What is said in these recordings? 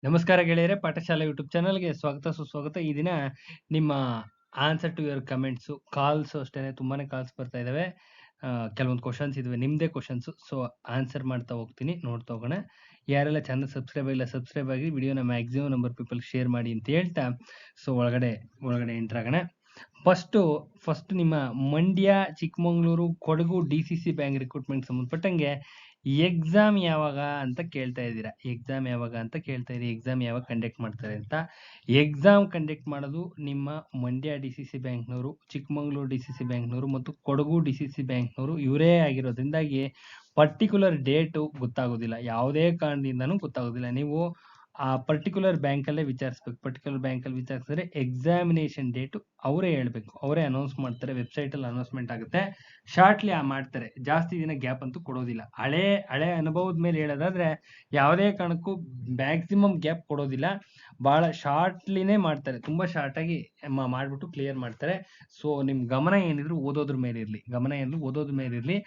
ನಮಸ್ಕಾರ ಗೆಳೆಯರೇ, ಪಾಠಶಾಲೆ ಯೂಟ್ಯೂಬ್ ಚಾನಲ್ಗೆ ಸ್ವಾಗತ ಸುಸ್ವಾಗತ. ಈ ದಿನ ನಿಮ್ಮ answer to your comments calls ಅಷ್ಟೇನೆ ತುಂಬಾನೇ ಕಾಲ್ಸ್ ಬರ್ತಾ ಇದಾವೆ. ಕೆಲವೊಂದು ಕ್ವಶನ್ಸ್ ಇದಾವೆ, ನಿಮ್ದೇ ಕ್ವಶನ್ಸ್. ಸೊ ಆನ್ಸರ್ ಮಾಡ್ತಾ ಹೋಗ್ತೀನಿ, ನೋಡ್ತಾ ಹೋಗೋಣ. ಯಾರೆಲ್ಲ ಚಾನಲ್ ಸಬ್ಸ್ಕ್ರೈಬ್ ಆಗಿಲ್ಲ ಸಬ್ಸ್ಕ್ರೈಬ್ ಆಗಿ, ವಿಡಿಯೋನ ಮ್ಯಾಕ್ಸಿಮಮ್ ನಂಬರ್ ಪೀಪಲ್ ಶೇರ್ ಮಾಡಿ ಅಂತ ಹೇಳ್ತಾ ಸೊ ಒಳಗಡೆ ಎಂಟರ್ ಆಗೋಣ. ಫಸ್ಟ್ ನಿಮ್ಮ Mandya, Chikmagalur, Kodagu DCC bank recruitment ಸಂಬಂಧಪಟ್ಟಂಗೆ ಎಕ್ಸಾಮ್ ಯಾವಾಗ ಅಂತ ಕೇಳ್ತಾ ಇದ್ದೀರಾ. ಎಕ್ಸಾಮ್ ಯಾವಾಗ ಕಂಡಕ್ಟ್ ಮಾಡ್ತಾರೆ ಅಂತ. ಎಕ್ಸಾಮ್ ಕಂಡಕ್ಟ್ ಮಾಡೋದು ನಿಮ್ಮ ಮಂಡ್ಯ DCC ಬ್ಯಾಂಕ್ನವರು, ಚಿಕ್ಕಮಂಗ್ಳೂರು DCC ಬ್ಯಾಂಕ್ನವರು ಮತ್ತು ಕೊಡಗು DCC ಬ್ಯಾಂಕ್ನವರು ಇವರೇ ಆಗಿರೋದ್ರಿಂದಾಗಿ ಪರ್ಟಿಕ್ಯುಲರ್ ಡೇಟು ಗೊತ್ತಾಗೋದಿಲ್ಲ, ಯಾವುದೇ ಕಾರಣದಿಂದನೂ ಗೊತ್ತಾಗೋದಿಲ್ಲ. ನೀವು ಆ ಪರ್ಟಿಕ್ಯುಲರ್ ಬ್ಯಾಂಕಲ್ಲೇ ವಿಚಾರಿಸ್ಬೇಕು. ಪರ್ಟಿಕ್ಯುಲರ್ ಬ್ಯಾಂಕಲ್ಲಿ ವಿಚಾರಿಸಿದ್ರೆ ಎಕ್ಸಾಮಿನೇಷನ್ ಡೇಟು ಅವರೇ ಹೇಳ್ಬೇಕು, ಅವರೇ ಅನೌನ್ಸ್ ಮಾಡ್ತಾರೆ. ವೆಬ್ಸೈಟಲ್ಲಿ ಅನೌನ್ಸ್ಮೆಂಟ್ ಆಗುತ್ತೆ, ಶಾರ್ಟ್ಲಿ ಮಾಡ್ತಾರೆ. ಜಾಸ್ತಿ ದಿನ ಗ್ಯಾಪ್ ಅಂತೂ ಕೊಡೋದಿಲ್ಲ. ಹಳೆ ಅನುಭವದ ಮೇಲೆ ಹೇಳೋದಾದ್ರೆ ಯಾವುದೇ ಕಾರಣಕ್ಕೂ ಮ್ಯಾಕ್ಸಿಮಮ್ ಗ್ಯಾಪ್ ಕೊಡೋದಿಲ್ಲ, ಭಾಳ ಶಾರ್ಟ್ಲಿನೇ ಮಾಡ್ತಾರೆ. ತುಂಬ ಶಾರ್ಟಾಗಿ ಮಾಡಿಬಿಟ್ಟು ಕ್ಲಿಯರ್ ಮಾಡ್ತಾರೆ. ಸೊ ನಿಮ್ಮ ಗಮನ ಏನಿದ್ರು ಓದೋದ್ರ ಮೇಲೆ ಇರಲಿ.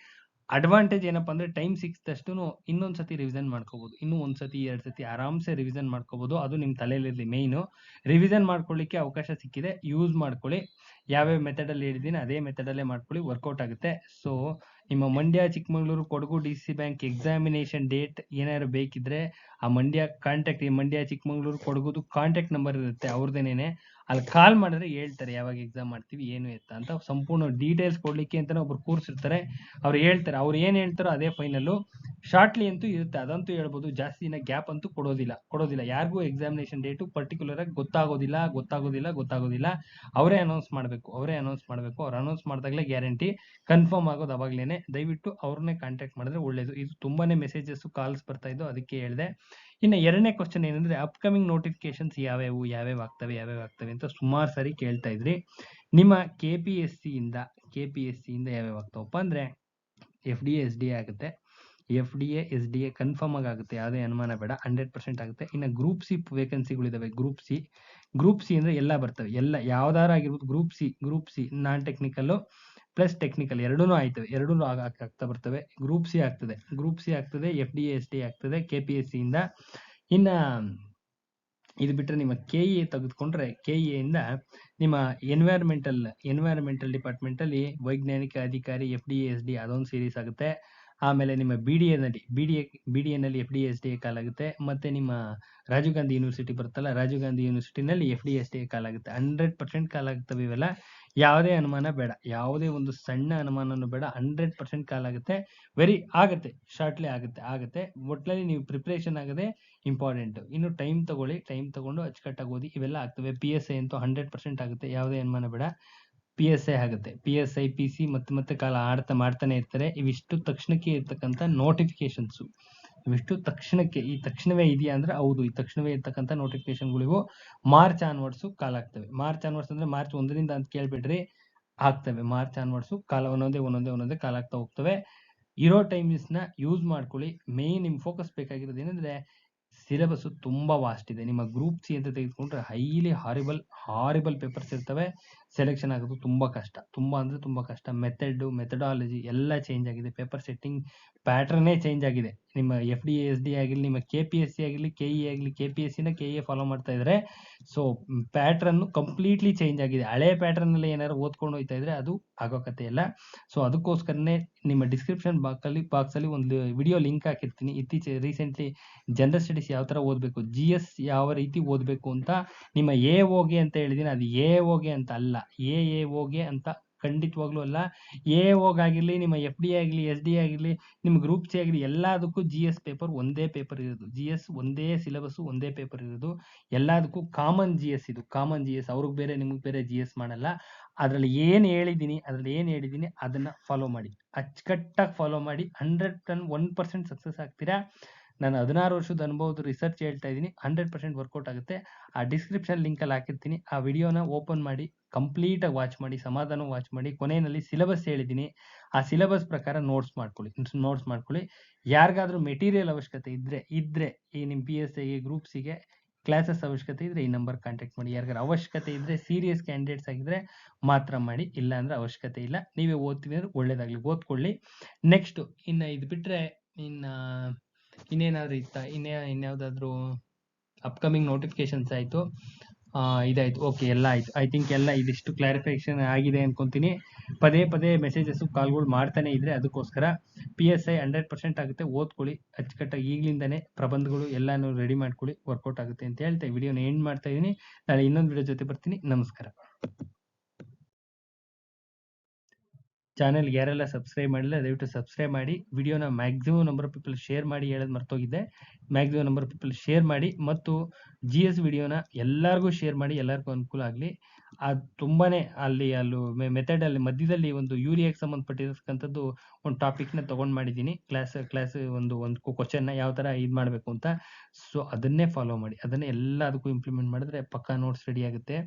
ಅಡ್ವಾಂಟೇಜ್ ಏನಪ್ಪ ಅಂದ್ರೆ ಟೈಮ್ ಸಿಕ್ತಷ್ಟು ಇನ್ನೊಂದ್ಸತಿ ರಿವಿಷನ್ ಮಾಡ್ಕೋಬಹುದು. ಇನ್ನೂ ಒಂದ್ಸತಿ 2 ಸತಿ ಆರಾಮ್ಸೆ ರಿವಿಷನ್ ಮಾಡ್ಕೋಬಹುದು. ಅದು ನಿಮ್ಮ ತಲೆಯಲ್ಲಿರಲಿ. ಮೇಯ್ನು ರಿವಿಷನ್ ಮಾಡ್ಕೊಳ್ಳಿಕ್ಕೆ ಅವಕಾಶ ಸಿಕ್ಕಿದೆ, ಯೂಸ್ ಮಾಡ್ಕೊಳ್ಳಿ. ಯಾವ್ಯಾವ ಮೆಥಡಲ್ಲಿ ಹೇಳಿದ್ದೀನಿ ಅದೇ ಮೆಥಡಲ್ಲೇ ಮಾಡ್ಕೊಳ್ಳಿ, ವರ್ಕೌಟ್ ಆಗುತ್ತೆ. ಸೊ ನಿಮ್ಮ Mandya, Chikmagalur, Kodagu DCC bank examination date ಏನಾದ್ರು ಬೇಕಿದ್ರೆ ಆ ಮಂಡ್ಯ, ಚಿಕ್ಕಮಂಗ್ಳೂರು, ಕೊಡಗುದು ಕಾಂಟ್ಯಾಕ್ಟ್ ನಂಬರ್ ಇರುತ್ತೆ ಅವ್ರದ್ದೇನೇನೆ. ಅಲ್ಲಿ ಕಾಲ್ ಮಾಡಿದ್ರೆ ಹೇಳ್ತಾರೆ ಯಾವಾಗ ಎಕ್ಸಾಮ್ ಮಾಡ್ತೀವಿ ಏನು ಎತ್ತ ಅಂತ. ಸಂಪೂರ್ಣ ಡೀಟೇಲ್ಸ್ ಕೊಡ್ಲಿಕ್ಕೆ ಅಂತಾನೆ ಒಬ್ರು ಕೂರ್ಸಿರ್ತಾರೆ, ಅವ್ರು ಹೇಳ್ತಾರೆ. ಅವ್ರು ಏನ್ ಹೇಳ್ತಾರೋ ಅದೇ ಫೈನಲ್ಲು. ಶಾರ್ಟ್ಲಿ ಅಂತೂ ಇರುತ್ತೆ, ಅದಂತೂ ಹೇಳ್ಬೋದು. ಜಾಸ್ತಿ ದಿನ ಗ್ಯಾಪ್ ಅಂತೂ ಕೊಡೋದಿಲ್ಲ. ಯಾರಿಗೂ ಎಕ್ಸಾಮಿನೇಷನ್ ಡೇಟು ಪರ್ಟಿಕ್ಯುಲರ್ ಆಗಿ ಗೊತ್ತಾಗೋದಿಲ್ಲ. ಅವರೇ ಅನೌನ್ಸ್ ಮಾಡಬೇಕು. ಅವ್ರು ಅನೌನ್ಸ್ ಮಾಡಿದಾಗಲೇ ಗ್ಯಾರಂಟಿ ಕನ್ಫರ್ಮ್ ಆಗೋದು ಅವಾಗ್ಲೇನೆ. ದಯವಿಟ್ಟು ಅವ್ರನ್ನೇ ಕಾಂಟ್ಯಾಕ್ಟ್ ಮಾಡಿದ್ರೆ ಒಳ್ಳೇದು. ಇದು ತುಂಬಾನೇ ಮೆಸೇಜಸ್ ಕಾಲ್ಸ್ ಬರ್ತಾ ಇದ್ದು, ಅದಕ್ಕೆ ಹೇಳಿದೆ. ಇನ್ನು ಎರಡನೇ ಕ್ವಶನ್ ಏನಂದ್ರೆ ಅಪ್ಕಮಿಂಗ್ ನೋಟಿಫಿಕೇಶನ್ಸ್ ಯಾವ್ಯಾವ ಆಗ್ತವೆ ಅಂತ ಸುಮಾರು ಸಾರಿ ಕೇಳ್ತಾ ಇದ್ರಿ. ನಿಮ್ಮ KPSC ಇಂದ ಯಾವ್ಯಾವ ಆಗ್ತಾವಪ್ಪ ಅಂದ್ರೆ FDA SDA ಆಗುತ್ತೆ. FDA SDA ಕನ್ಫರ್ಮ್ ಆಗುತ್ತೆ, ಯಾವುದೇ ಅನುಮಾನ ಬೇಡ, 100% ಆಗುತ್ತೆ. ಇನ್ನು ಗ್ರೂಪ್ ಸಿ ವೇಕೆನ್ಸಿಗಳಿದಾವೆ. ಗ್ರೂಪ್ ಸಿ ಅಂದ್ರೆ ಎಲ್ಲ ಬರ್ತವೆ, ಎಲ್ಲ ಯಾವ್ದಾರು ಆಗಿರ್ಬೋದು. Group C non technical plus technical ಎರಡೂ ಆಗ್ತಾ ಬರ್ತವೆ. ಗ್ರೂಪ್ ಸಿ ಆಗ್ತದೆ, FDA SDA ಆಗ್ತದೆ KPSC ಇಂದ. ಇನ್ನ ಇದು ಬಿಟ್ಟರೆ ನಿಮ್ಮ KE ತೆಗೆದುಕೊಂಡ್ರೆ KE ಇಂದ ನಿಮ್ಮ ಎನ್ವೈರನ್ಮೆಂಟಲ್ ಡಿಪಾರ್ಟ್ಮೆಂಟ್ ಅಲ್ಲಿ ವೈಜ್ಞಾನಿಕ ಅಧಿಕಾರಿ FDA SDA ಅದೊಂದು ಸೀರೀಸ್ ಆಗುತ್ತೆ. ಆಮೇಲೆ ನಿಮ್ಮ BDA ನಲ್ಲಿ FDA SDA ಕಾಲಾಗುತ್ತೆ. ಮತ್ತೆ ನಿಮ್ಮ ರಾಜೀವ್ ಗಾಂಧಿ ಯೂನಿವರ್ಸಿಟಿ ಬರುತ್ತಲ್ಲ, ರಾಜೀವ್ ಗಾಂಧಿ ಯೂನಿವರ್ಸಿಟಿನಲ್ಲಿ FDA SDA ಕಾಲಾಗುತ್ತೆ. 100% ಕಾಲಾಗುತ್ತವೆ ಇವೆಲ್ಲ. ಯಾವುದೇ ಅನುಮಾನ ಬೇಡ, ಯಾವುದೇ ಒಂದು ಸಣ್ಣ ಅನುಮಾನನೂ ಬೇಡ, 100% ಕಾಲಾಗುತ್ತೆ. ಆಗುತ್ತೆ, ಶಾರ್ಟ್ಲಿ ಆಗುತ್ತೆ. ಒಟ್ನಲ್ಲಿ ನೀವು ಪ್ರಿಪ್ರೇಷನ್ ಆಗದೆ ಇಂಪಾರ್ಟೆಂಟ್. ಇನ್ನು ಟೈಮ್ ತಗೊಂಡು ಅಚ್ಚುಕಟ್ಟಾಗಿ ಓದಿ. ಇವೆಲ್ಲ ಆಗ್ತವೆ. PSI ಅಂತೂ 100% ಆಗುತ್ತೆ, ಯಾವುದೇ ಅನುಮಾನ ಬೇಡ. PSI ಆಗುತ್ತೆ. PSI PC ಮತ್ತೆ ಕಾಲ ಮಾಡ್ತಾನೆ ಇರ್ತಾರೆ. ಇವಿಷ್ಟು ತಕ್ಷಣಕ್ಕೆ ಇರ್ತಕ್ಕಂಥ ನೋಟಿಫಿಕೇಶನ್ಸ್. ಈ ತಕ್ಷಣವೇ ಇದೆಯಾ ಅಂದ್ರೆ ಹೌದು, ಈ ತಕ್ಷಣವೇ ಇರ್ತಕ್ಕಂಥ ನೋಟಿಫಿಕೇಶನ್ಗಳಿವು. ಮಾರ್ಚ್ ಆನ್ವರ್ಡ್ಸ್ ಕಾಲಾಗ್ತವೆ. ಮಾರ್ಚ್ ಆನ್ವರ್ಡ್ಸ್ ಅಂದ್ರೆ ಮಾರ್ಚ್ 1ರಿಂದ ಅಂತ ಕೇಳ್ಬೇಡ್ರಿ, ಆಗ್ತವೆ. ಮಾರ್ಚ್ ಆನ್ವರ್ಡ್ಸ್ ಕಾಲ ಒಂದೊಂದೇ ಕಾಲ ಆಗ್ತಾ ಹೋಗ್ತವೆ. ಇರೋ ಟೈಮ್ಸ್ನ ಯೂಸ್ ಮಾಡ್ಕೊಳ್ಳಿ. ಮೇನ್ ನಿಮ್ ಫೋಕಸ್ ಬೇಕಾಗಿರೋದು ಏನಂದ್ರೆ ಸಿಲೆಬಸ್ ತುಂಬಾ ವಾಸ್ಟ್ ಇದೆ. ನಿಮ್ಮ ಗ್ರೂಪ್ ಸಿ ಅಂತ ತೆಗೆದುಕೊಂಡ್ರೆ ಹೈಲಿ ಹಾರಿಬಲ್ ಪೇಪರ್ಸ್ ಇರ್ತವೆ. ಸೆಲೆಕ್ಷನ್ ಆಗೋದು ತುಂಬಾ ಕಷ್ಟ. ಮೆಥಡಾಲಜಿ ಎಲ್ಲ ಚೇಂಜ್ ಆಗಿದೆ. ಪೇಪರ್ ಸೆಟ್ಟಿಂಗ್ ಪ್ಯಾಟರ್ನೇ ಚೇಂಜ್ ಆಗಿದೆ. ನಿಮ್ಮ FDA SDA ಆಗಿರಲಿ, ನಿಮ್ಮ KPSC ಆಗಿರಲಿ, KE ಆಗಲಿ, KPSC ನ KE ಫಾಲೋ ಮಾಡ್ತಾ ಇದ್ರೆ ಸೊ ಪ್ಯಾಟರ್ನ್ ಕಂಪ್ಲೀಟ್ಲಿ ಚೇಂಜ್ ಆಗಿದೆ. ಹಳೆ ಪ್ಯಾಟರ್ನ್ ಅಲ್ಲಿ ಏನಾದ್ರು ಓದ್ಕೊಂಡು ಹೋಗ್ತಾ ಇದ್ರೆ ಅದು ಆಗೋ ಕಥೆ ಇಲ್ಲ. ಸೊ ಅದಕ್ಕೋಸ್ಕರನೇ ನಿಮ್ಮ ಡಿಸ್ಕ್ರಿಪ್ಷನ್ ಬಾಕ್ಸ್ ಅಲ್ಲಿ ಒಂದು ವಿಡಿಯೋ ಲಿಂಕ್ ಹಾಕಿರ್ತೀನಿ. ರೀಸೆಂಟ್ಲಿ ಜನರಲ್ ಸ್ಟಡೀಸ್ ಯಾವ ತರ ಓದಬೇಕು, GS ಯಾವ ರೀತಿ ಓದಬೇಕು ಅಂತ ನಿಮ್ಮ AOಗೆ ಅಂತ ಹೇಳಿದೀನಿ. ಅದು AOಗೆ ಅಂತ ಅಲ್ಲ, AAOಗೆ ಅಂತ ಖಂಡಿತವಾಗ್ಲೂ ಅಲ್ಲ. AOಗಾಗಿರ್ಲಿ, ನಿಮ್ಮ FDA ಆಗಿರ್ಲಿ, SDA ಆಗಿರ್ಲಿ, ನಿಮ್ಮ ಗ್ರೂಪ್ ಸಿ ಆಗಿರ್ಲಿ, ಎಲ್ಲದಕ್ಕೂ GS ಪೇಪರ್ ಒಂದೇ ಪೇಪರ್ ಇರೋದು. GS ಒಂದೇ ಸಿಲೆಬಸ್, ಒಂದೇ ಪೇಪರ್ ಇರೋದು. ಎಲ್ಲದಕ್ಕೂ ಕಾಮನ್ GS ಇದು, ಕಾಮನ್ GS. ಅವ್ರಿಗೆ ಬೇರೆ ನಿಮಗೆ ಬೇರೆ GS ಮಾಡಲ್ಲ. ಅದ್ರಲ್ಲಿ ಏನ್ ಹೇಳಿದೀನಿ ಅದನ್ನ ಫಾಲೋ ಮಾಡಿ, ಅಚ್ಚುಕಟ್ಟಾಗಿ ಫಾಲೋ ಮಾಡಿ. 100% ಸಕ್ಸಸ್ ಆಗ್ತೀರಾ. ನಾನು 16 ವರ್ಷದ ಅನುಭವದ ರಿಸರ್ಚ್ ಹೇಳ್ತಾ ಇದ್ದೀನಿ. 100% ವರ್ಕೌಟ್ ಆಗುತ್ತೆ. ಆ ಡಿಸ್ಕ್ರಿಪ್ಷನ್ ಲಿಂಕ್ ಅಲ್ಲಿ ಹಾಕಿರ್ತೀನಿ. ಆ ವಿಡಿಯೋನ ಓಪನ್ ಮಾಡಿ ಕಂಪ್ಲೀಟ್ ಆಗಿ ವಾಚ್ ಮಾಡಿ, ಸಮಾಧಾನ ವಾಚ್ ಮಾಡಿ. ಕೊನೆಯಲ್ಲಿ ಸಿಲೆಬಸ್ ಹೇಳಿದ್ದೀನಿ, ಆ ಸಿಲೆಬಸ್ ಪ್ರಕಾರ ನೋಟ್ಸ್ ಮಾಡ್ಕೊಳ್ಳಿ. ಯಾರಿಗಾದ್ರೂ ಮೆಟೀರಿಯಲ್ ಅವಶ್ಯಕತೆ ಇದ್ರೆ ಈ ನಿಮ್ಮ PSI ಗ್ರೂಪ್ ಸಿಗೆ ಕ್ಲಾಸಸ್ ಅವಶ್ಯಕತೆ ಇದ್ರೆ ಈ ನಂಬರ್ ಕಾಂಟ್ಯಾಕ್ಟ್ ಮಾಡಿ. ಯಾರಿಗಾರ ಅವಶ್ಯಕತೆ ಇದ್ರೆ, ಸೀರಿಯಸ್ ಕ್ಯಾಂಡಿಡೇಟ್ಸ್ ಆಗಿದ್ರೆ ಮಾತ್ರ ಮಾಡಿ, ಇಲ್ಲ ಅಂದ್ರೆ ಅವಶ್ಯಕತೆ ಇಲ್ಲ. ನೀವೇ ಓದ್ತೀವಿ ಅಂದ್ರೆ ಒಳ್ಳೇದಾಗ್ಲಿ, ಓದ್ಕೊಳ್ಳಿ. ನೆಕ್ಸ್ಟ್ ಇದು ಬಿಟ್ರೆ ಇನ್ನೇನಾದ್ರೂ ಇನ್ಯಾವುದಾದ್ರೂ ಅಪ್ಕಮಿಂಗ್ ನೋಟಿಫಿಕೇಶನ್ಸ್ ಆಯಿತು, ಇದಾಯಿತು. ಓಕೆ, ಎಲ್ಲ ಆಯಿತು. ಐ ಥಿಂಕ್ ಎಲ್ಲ ಇದಿಷ್ಟು ಕ್ಲಾರಿಫಿಕೇಷನ್ ಆಗಿದೆ ಅನ್ಕೊತೀನಿ. ಪದೇ ಪದೇ ಮೆಸೇಜಸ್ಸು ಕಾಲ್ಗಳು ಮಾಡ್ತಾನೆ ಇದ್ರೆ ಅದಕ್ಕೋಸ್ಕರ PSI 100% ಆಗುತ್ತೆ. ಓದ್ಕೊಳ್ಳಿ ಅಚ್ಚುಕಟ್ಟಾಗಿ ಈಗಲಿಂದನೇ ಪ್ರಬಂಧಗಳು ಎಲ್ಲಾನು ರೆಡಿ ಮಾಡ್ಕೊಳ್ಳಿ, ವರ್ಕೌಟ್ ಆಗುತ್ತೆ ಅಂತ ಹೇಳ್ತಾ ವಿಡಿಯೋನ ಎಂಡ್ ಮಾಡ್ತಾ ಇದ್ದೀನಿ. ನಾಳೆ ಇನ್ನೊಂದು ವಿಡಿಯೋ ಜೊತೆ ಬರ್ತೀನಿ. ನಮಸ್ಕಾರ. ಚಾನೆಲ್ಗೆ ಯಾರೆಲ್ಲ ಸಬ್ಸ್ಕ್ರೈಬ್ ಮಾಡಿಲ್ಲ ದಯವಿಟ್ಟು ಸಬ್ಸ್ಕ್ರೈಬ್ ಮಾಡಿ. ವಿಡಿಯೋನ maximum number of people share ಮಾಡಿ, ಹೇಳೋದು ಮರ್ತೋಗಿದ್ದೆ. Maximum number of people share ಮಾಡಿ ಮತ್ತು GS ವಿಡಿಯೋನ ಎಲ್ಲರಿಗೂ ಶೇರ್ ಮಾಡಿ, ಎಲ್ಲರಿಗೂ ಅನುಕೂಲ ಆಗಲಿ. ಅದು ತುಂಬಾನೇ ಅಲ್ಲೂ ಮೆಥಡಲ್ಲಿ ಮಧ್ಯದಲ್ಲಿ ಒಂದು ಯೂರಿಯಾಗೆ ಸಂಬಂಧಪಟ್ಟಿರ್ತಕ್ಕಂಥದ್ದು ಒಂದು ಟಾಪಿಕ್ನ ತೊಗೊಂಡು ಮಾಡಿದ್ದೀನಿ. ಕ್ಲಾಸ್ ಒಂದು ಕ್ವಶನ್ನ ಯಾವ ಥರ ಇದು ಮಾಡಬೇಕು ಅಂತ. ಸೊ ಅದನ್ನೇ ಫಾಲೋ ಮಾಡಿ, ಅದನ್ನೇ ಎಲ್ಲದಕ್ಕೂ ಇಂಪ್ಲಿಮೆಂಟ್ ಮಾಡಿದ್ರೆ ಪಕ್ಕಾ ನೋಟ್ಸ್ ರೆಡಿ ಆಗುತ್ತೆ.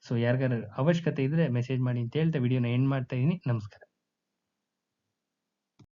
ಸೊ ಯಾರಿಗಾರು ಅವಶ್ಯಕತೆ ಇದ್ದರೆ ಮೆಸೇಜ್ ಮಾಡಿ ಅಂತ ಹೇಳ್ತಾ ವಿಡಿಯೋನ ಎಂಡ್ ಮಾಡ್ತಾ ಇದ್ದೀನಿ. ನಮಸ್ಕಾರ.